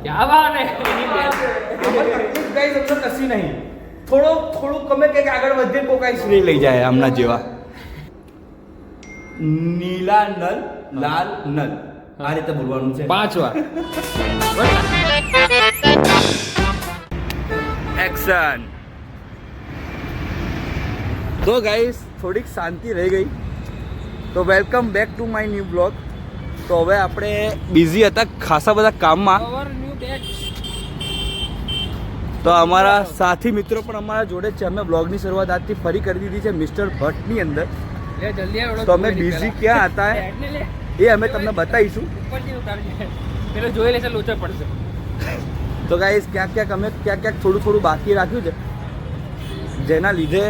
क्या बात है ગાઈસ અમને કશી નહીં થોડું કમે કે આગળ વધે કો કાઈ શ્રી લઈ જાય આમના જેવા નીલા નલ લાલ નલ આ રીતે બોલવાનું છે 5 વાર એક્શન તો ગાઈસ થોડીક શાંતિ રહી ગઈ તો welcome back to my new blog તો હવે આપણે બિઝી હતા ખાસા બધા કામમાં તો અમારા સાથી મિત્રો પણ અમારા જોડે છે અમે બ્લોગની શરૂઆત આજથી ફરી કરી દીધી છે મિસ્ટર ભટ્ટની અંદર તો અમે બિઝી ક્યાં હતા એ અમે તમને બતાવીશું પેલો જોઈ લેશે લોચો પડશે તો ગાઈસ ક્યાંક અમે ક્યાંક થોડું બાકી રાખ્યું છે જેના લીધે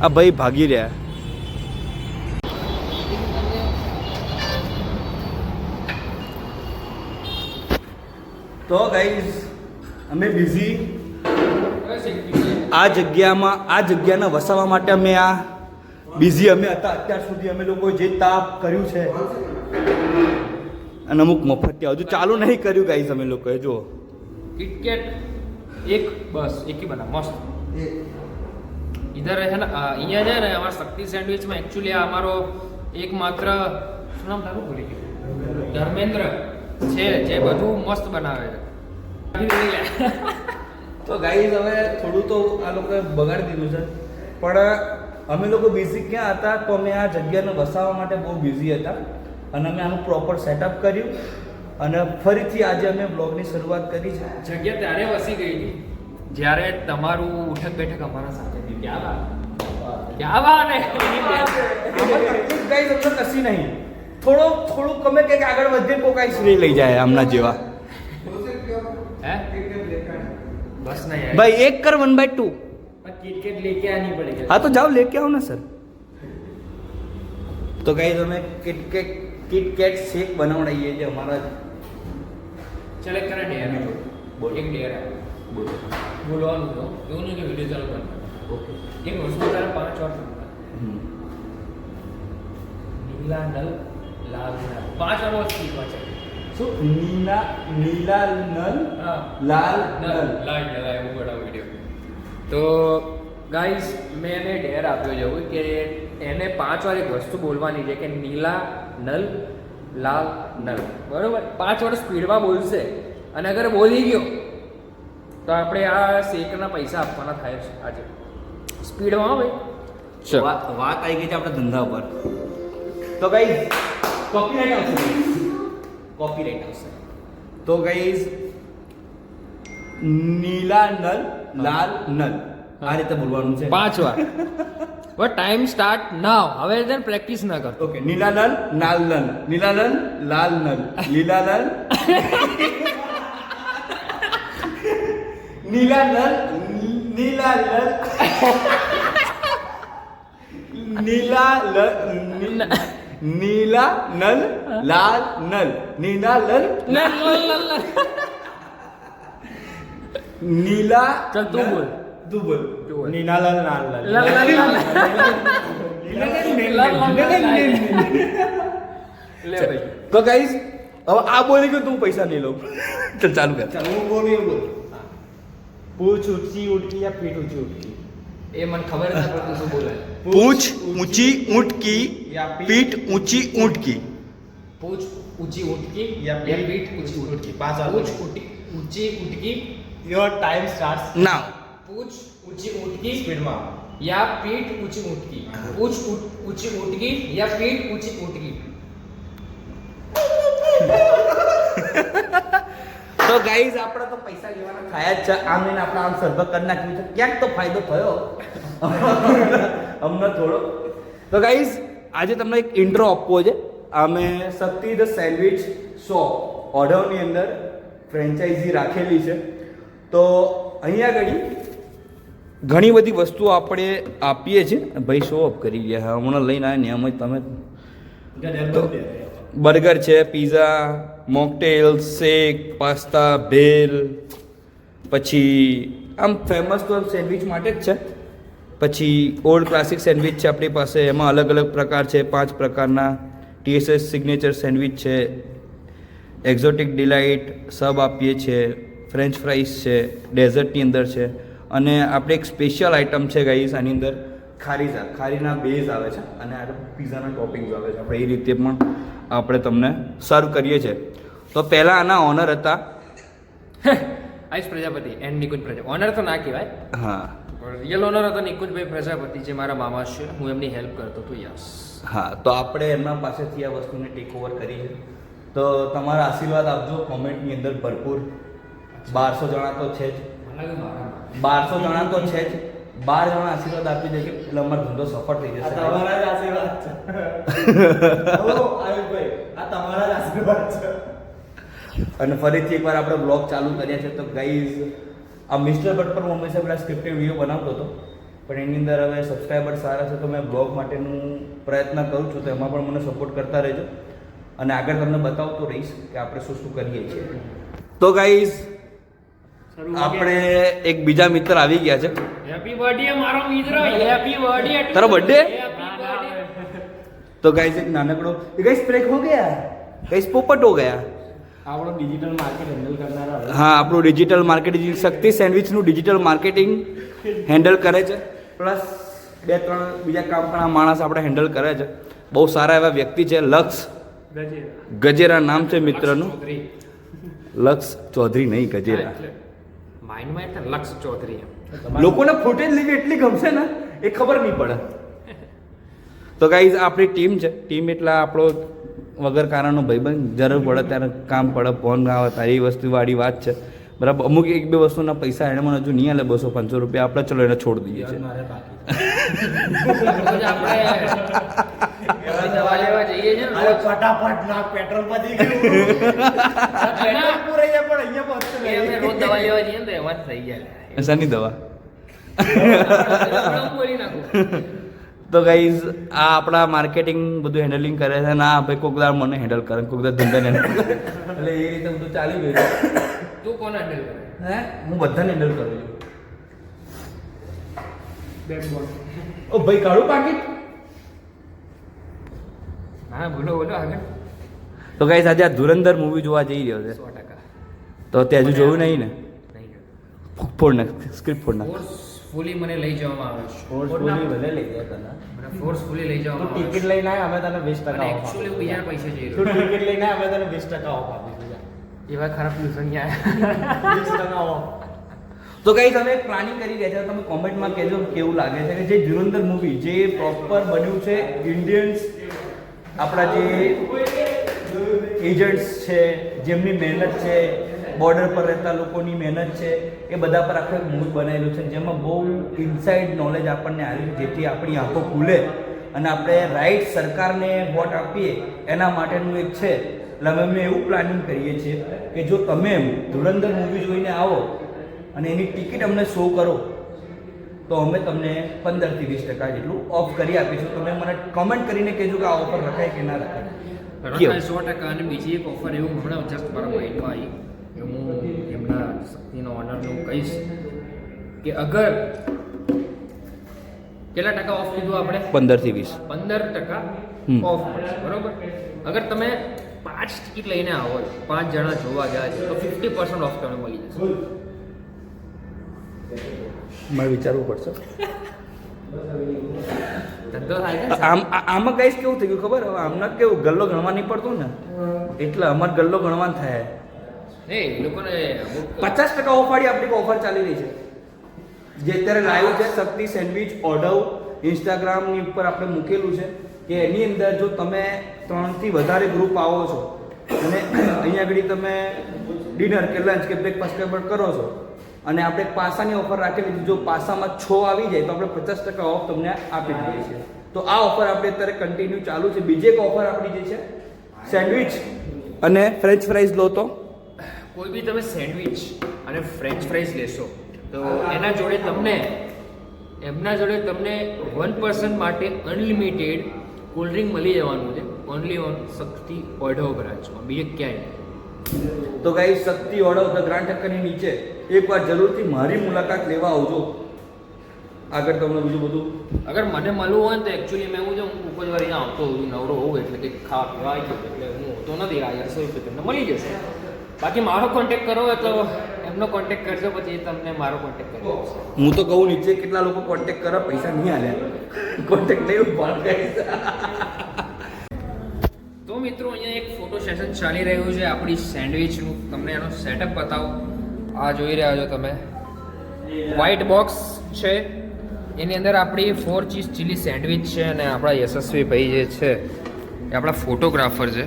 આ ભાઈ ભાગી રહ્યા તો ગાઈસ અમે બિઝી આ જગ્યાને વસાવવા માટે અમે આ બિઝી અમે હતા અત્યાર સુધી અમે લોકો જે તાપ કર્યું છે અને અમુક મફતિયા હજુ ચાલુ નહીં કર્યું ગાઈસ અમે લોકોએ જો किटकैट एक बस एक ही बना मस्त इधर है ना અહીંયા છે ને અમારા શક્તિ સેન્ડવિચમાં એકચ્યુઅલી આ અમારો એકમાત્ર શું નામ તારું ભૂલી ગયો ધર્મેન્દ્ર છે જે બધું મસ્ત બનાવે છે તો ગાઈસ હવે થોડું તો આ લોકોએ બગાડી દીધું છે પણ અમે લોકો બિઝી ક્યાં હતા તો અમે આ જગ્યાને વસાવવા માટે બહુ બિઝી હતા અને અમે આનું પ્રોપર સેટઅપ કર્યું અને ફરીથી આજે અમે બ્લોગની શરૂઆત કરી છે જગ્યા ત્યારે વસી ગઈ હતી જ્યારે તમારું ઉઠક બેઠક અમારા સાથે હતી ક્યાં વાત હે ગાઈસ અમને કશી નહીં થોડું કમે કે આગળ વધે કો કાઈ શ્રી લઈ જાય આમના જેવા હે બસ ના યાર ભાઈ 1 કર 1/2 किटकैट लेके आनी पड़ेगी हाँ तो जाओ लेके आओ ना सर तो गाइस हमें किटकैट शेक बनावड़ाइए जो हमारा चले करे डेयर में बोल एक डेयर है बोलो ऑन दो दोनों के वीडियो चालू करना ओके एक वस्तु तारा 5 और नीला नल लाल नल 5 और वस्तु पाछળ सो नीला नल हां लाल नल लाइट लगाए वो बड़ा वीडियो તો ગાઈસ મેં એને ડેર આપ્યો છે એવું કે એને 5 વાર એક વસ્તુ બોલવાની છે કે નીલા નલ લાલ નલ બરોબર 5 વાર સ્પીડમાં બોલશે અને અગર બોલી ગયો તો આપણે આ શેકના પૈસા આપવાના થાય છે આજે સ્પીડમાં ભાઈ વાત આવી ગઈ છે આપણા ધંધા ઉપર તો ગાઈસ કોપીરાઈટ આવશે તો ગાઈસ નીલા નલ લાલ નલ આ રીતે બોલવાનું છે 5 વાર બટ ટાઈમ સ્ટાર્ટ નાવ હવે then પ્રેક્ટિસ ના કર ઓકે નીલા નલ લાલ નલ નીલા નલ લાલ નલ લીલા નલ નીલા નલ નીલા નલ નીલા નીલા નલ લાલ નલ નીલા નલ नीला चल तू बोल नीला लाल लाल ले भाई तो गाइस अब आप बोले कि तुम पैसा नहीं लो चल चालू कर चल वो बोल पूछ ऊंची उठकी या पीठ ऊंची उठकी એ મને ખબર નથી પડતું શું બોલે पूछ ऊंची ऊंट की या पीठ ऊंची ऊंट की पूछ ऊंची ऊंट की या पीठ ऊंची ऊंट की पांच बार पूछ ऊंची ऊंट की योर टाइम स्टार्ट्स नाउ पूछ ऊंची ऊंट की स्पीड में या पीठ ऊंची ऊंट की पूछ ऊंची ऊंट की या पीठ ऊंची ऊंट की તો ગાઈઝ આપણે તો પૈસા લેવાના ખાયા જ છે આમ લઈને આપણે આમ સરભર કરી નાખ્યું છે ક્યાંક તો ફાયદો થયો અમને થોડો તો ગાઈઝ આજે તમને એક ઇન્ટ્રો આપવો છે અમે શક્તિ ધ સેન્ડવિચ શોપ ઓઢવની અંદર ફ્રેન્ચાઇઝી રાખેલી છે તો અહીંયા આગળ ઘણી બધી વસ્તુઓ આપણે આપીએ છીએ ભાઈ શો ઓફ કરી ગયા હમણાં લઈને આવ્યા ને એમ જ તમે તો બર્ગર છે પીઝા મોકટેલ શેક પાસ્તા ભેલ પછી આમ ફેમસ તો સેન્ડવિચ માટે જ છે પછી ઓલ્ડ ક્લાસિક સેન્ડવિચ છે આપણી પાસે એમાં અલગ અલગ પ્રકાર છે 5 પ્રકારના TSS સિગ્નેચર સેન્ડવિચ છે એક્ઝોટિક ડિલાઇટ સબ આપીએ છીએ, ફ્રેન્ચ ફ્રાઈસ છે, ડેઝર્ટની અંદર છે, અને આપણે એક સ્પેશિયલ આઇટમ છે ગાઈસ આની અંદર ખારીના બેઝ આવે છે અને આ પીઝાના ટોપિંગ્સ આવે છે. આપણે એ રીતે પણ આપણે તમને સર્વ કરીએ છીએ. તો પહેલાં આના ઓનર હતા આયુષ પ્રજાપતિ એન્ડ નિકુંજ પ્રજાપતિ. ઓનર તો ના કહેવાય, હા રિયલ ઓનર હતો નિકુંજભાઈ પ્રજાપતિ, જે મારા મામા છે. હું એમની હેલ્પ કરતો હતો. યસ. હા, તો આપણે એમના પાસેથી આ વસ્તુને ટેક ઓવર કરી છે. તો તમારા આશીર્વાદ આપજો કોમેન્ટની અંદર ભરપૂર. 1200 જણા તો છે જ, 1200 જણા તો છે જ. 12 જણા આશીર્વાદ આપી દેજો એટલે અમારો ધંધો સફળ થઈ જશે. તમારા જ આશીર્વાદ છે. ઓ આયુષભાઈ, આ તમારા જ આશીર્વાદ છે. અને ફરીથી એકવાર આપણે બ્લોગ ચાલુ કર્યા છે. તો ગાઈઝ આ મિસ્ટર ભટ્ટ પર હું હંમેશા પેલા સ્ક્રિપ્ટેડ વિડીયો બનાવતો હતો, પણ એની અંદર હવે સબસ્ક્રાઈબર સારા છે તો મેં બ્લોગ માટેનું પ્રયત્ન કરું છું. તો એમાં પણ મને સપોર્ટ કરતા રહેજો અને આગળ તમને બતાવતો રહીશ કે આપણે શું શું કરીએ છીએ. તો ગાઈઝ આપણે એક બીજા મિત્ર આવી ગયા છે. હેપી બર્થડે મારો મિત્ર, હેપી બર્થડે. તારો birthday? Happy birthday. તો ગાઈઝ એક નાનકડો ગાઈઝ બ્રેક હો ગયા, ગાઈઝ પોપટ હો ગયા. આપણો ડિજિટલ માર્કેટ હેન્ડલ કરનારા હા, આપણું ડિજિટલ માર્કેટિંગ શક્તિ સેન્ડવિચનું ડિજિટલ માર્કેટિંગ હેન્ડલ કરે છે, પ્લસ 2-3 બીજા કામ પણ આ માણસ આપણે હેન્ડલ કરે છે. બહુ સારા એવા વ્યક્તિ છે. લક્ષ ગજેરા નામ છે મિત્રનું. લક્ષ ચૌધરી નહીં, ગજેરા. માઇન્ડમાં એટલે લક્ષ ચૌધરી. લોકોને ફૂટેજ લેવી એટલી ગમશે ને એ ખબર નહીં પડે. તો ગાઈઝ આપણી ટીમ છે. ટીમ એટલે આપણો વગર કારણનો ભાઈબંધ, જરૂર પડે ત્યારે કામ પડે ફોન આવે તારી વસ્તુવાળી વાત છે, બરાબર. અમુક 1-2 વસ્તુના પૈસા એને મને હજુ નહીં આલે, 200-500 રૂપિયા આપણે ચલો એને છોડી દઈએ છીએ. મારે બાકી આપણે દવા લેવા જઈએ છે ને, અરે ફટાફટ ના પેટ્રોલ પતી ગયું. પેટ્રોલ પૂરાઈ જાય પણ અહીંયા પહોંચતું એ અમે રોજ દવા લેવા જઈએ ને તો એમાં જ થઈ જાય. શાની દવા? હું બોલી નાખું. તો ગાઈઝ આ આપણા માર્કેટિંગ બધું હેન્ડલિંગ કરે છે. ના ભાઈ કોકદાર મને હેન્ડલ કરે, કોકદાર ધંધાને હેન્ડલ કરે, એટલે એ રીતે બધું ચાલી ગયું છે. તું કોને હેન્ડલ કરે? હે, હું બધાને હેન્ડલ કરું છું. ઓ ભાઈ કાળું પાકીટ. હા બોલો બોલો આગળ. તો ગાઈઝ આજે આ ધુરંધર મૂવી જોવા જઈ રહ્યો છે. 100%. તો તે હજુ જોયું નહીં ને? નહીં. ફોડ નાખ, સ્ક્રિપ્ટ ફોડ નાખ. ફોર્સફુલી મને લઈ જવામાં આવે છે. ફોર્સફુલી ભલે લઈ જાય તને. મને ફોર્સફુલી લઈ તું જવામાં આવે ટિકિટ છે. લઈને આય, અમે તને 20% અને ઓફ એકચ્યુઅલી હું બીજાના પૈસે જઈ તું રહ્યો ટિકિટ લઈને આય, અમે તને 20% ઓફ આપીશું. એવા ખરાબ ટ્યુશન યાર. 20% ઓફ. તો ગાઈઝ અમે એક પ્લાનિંગ કરી રહ્યા છે. તમે કોમેન્ટમાં કહેજો કેવું લાગે છે કે જે ધુરંધર મૂવી જે પ્રોપર બન્યું છે, ઇન્ડિયન્સ આપણા જે એજન્ટ્સ છે જેમની મહેનત છે, બોર્ડર પર રહેતા લોકોની મહેનત છે, એ બધા પર આખું એક મૂવી બનાવેલું છે જેમાં બહુ ઇનસાઇડ નોલેજ આપણને આવ્યું છે, જેથી આપણી આંખો ખુલે અને આપણે રાઈટ સરકારને વોટ આપીએ એના માટેનું એક છે. એટલે અમે એવું પ્લાનિંગ કરીએ છીએ કે જો તમે ધુરંધર મૂવી જોઈને આવો અને એની ટિકિટ અમને શો કરો તો અમે તમને 15-20% જેટલું ઓફ કરી આપીશું. તમે મને કમેન્ટ કરીને કહેજો કે આ ઓફર રખાય કે ના રખાય. રખાય 100%. અને બીજી એક ઓફર એવું હમણાં જસ્ટ મારા માઇન્ડમાં આવી કે હું એમના શક્તિનો ઓનરનું કહીશ કે અગર કેટલા ટકા ઓફ લીધું આપણે? 15-20. 15% ઓફ મળશે, બરોબર. અગર તમે 5 ટિકિટ લઈને આવો, 5 જણા જોવા ગયા છે તો 50% ઓફ તમને મળી જશે. મારે વિચારવું પડશે. ધંધો થાય છે. આમાં ગાઈસ કેવું થઈ ગયું ખબર? હવે આમના કેવું ગલ્લો ગણવા નહીં પડતું ને, એટલે અમારે ગલ્લો ગણવા થાય. એ લોકોને અમુક 50% ઓફ વાળી આપણી ઓફર ચાલી રહી છે જે અત્યારે લાઈવ છે. શક્તિ સેન્ડવિચ ઓર્ડર ઇન્સ્ટાગ્રામની ઉપર આપણે મૂકેલું છે કે એની અંદર જો તમે 3 થી વધારે ગ્રુપ આવો છો અને અહીંયા આગળ તમે ડિનર કે લંચ કે બ્રેકફાસ્ટ કરો છો અને આપણે પાસાની ઓફર રાખેલી છે, જો પાસામાં 6 આવી જાય તો આપણે 50% ઓફ તમને આપી દઈએ છીએ. તો આ ઓફર આપણે અત્યારે કન્ટિન્યુ ચાલુ છે. બીજી એક ઓફર આપણી જે છે સેન્ડવિચ અને ફ્રેન્ચ ફ્રાઈઝ લો તો કોઈ બી તમે સેન્ડવિચ અને ફ્રેન્ચ ફ્રાઈઝ લેશો તો એના જોડે તમને 1% માટે અનલિમિટેડ કોલ્ડ ડ્રિંક મળી જવાનું છે. ઓનલી ઓન શક્તિ ઓઢવ બ્રાન્ચમાં, બીજે ક્યાંય. તો guys Shakti order the grand ઠક્કરની નીચે એકવાર જરૂરથી મારી મુલાકાત લેવા આવજો. આગળ તમને બીજું બધું અગર મને મળવું હોય ને તો એકચ્યુઅલી મેં હું જો હું ખૂબ જ વાર અહીંયા આવતો હોઉં નવરો હોઉં એટલે કંઈક ખાવા પીવા આવી ગયો એટલે હું હોતો નથી આ 1100 રૂપિયા તમને મળી જશે. બાકી મારો કોન્ટેક્ટ કરવો હોય તો એમનો કોન્ટેક્ટ કરજો, પછી એ તમને મારો કોન્ટેક્ટ કરવો આવશે. હું તો કહું નીચે કેટલા લોકો કોન્ટેક્ટ કરે પૈસા નહીં આલે કોન્ટેક્ટ નહીં ઉપાડ તો મિત્રો અહીંયા એક ફોટો સેશન ચાલી રહ્યું છે આપણી સેન્ડવિચનું. તમને એનો સેટઅપ બતાવો. આ જોઈ રહ્યા છો તમે, વ્હાઈટ બોક્સ છે, એની અંદર આપણી 4 ચીઝ ચીલી સેન્ડવિચ છે અને આપણા યશસ્વી ભાઈ જે છે એ આપણા ફોટોગ્રાફર છે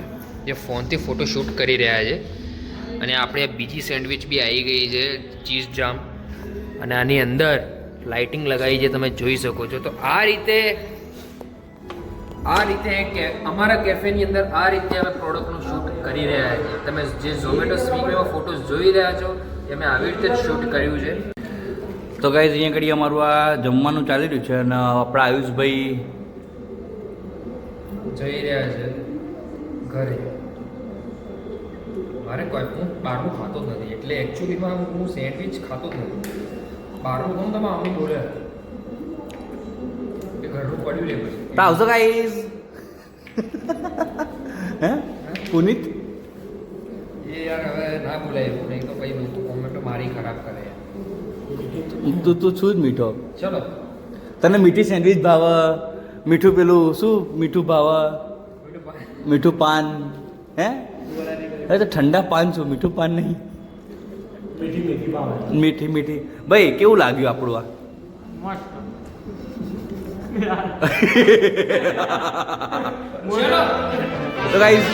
જે ફોનથી ફોટો શૂટ કરી રહ્યા છે. અને આપણે બીજી સેન્ડવિચ બી આવી ગઈ છે ચીઝ જામ, અને આની અંદર લાઇટિંગ લગાવી છે તમે જોઈ શકો છો. તો આ રીતે કે અમારા કેફેની અંદર આ રીતે અમે પ્રોડક્ટનું શૂટ કરી રહ્યા છીએ. તમે જે ઝોમેટો સ્વિગીમાં ફોટોઝ જોઈ રહ્યા છો એ અમે આવી રીતે જ શૂટ કર્યું છે. તો ગાઈઝ અહીંયા ઘડી અમારું આ જમવાનું ચાલી રહ્યું છે અને આપણા આયુષભાઈ જઈ રહ્યા છે ઘરે. મારે કોઈ હું બહારનું ખાતો જ નથી એટલે એકચ્યુઅલીમાં હું સેન્ડવિચ ખાતો જ નથી. બહારનું ખાઉં તમે અમની બોલે એ ઘરનું પડ્યું લે પછી. તો આવશો ગાઈઝ હે પુનિત એ યાર હવે ના બોલાય એવું નહીં તો પછી લોકો કોમેન્ટો મારી ખરાબ કરે. તું તું છું જ મીઠો. ચલો તને મીઠી સેન્ડવિચ ભાવે, મીઠું પેલું શું મીઠું ભાવે, મીઠું પાન હે? અરે તો ઠંડા પાન છું, મીઠું પાન નહીં. મીઠી મીઠી ભાવે. મીઠી મીઠી. ભાઈ કેવું લાગ્યું આપણું આ? ચલો તો ગાઈઝ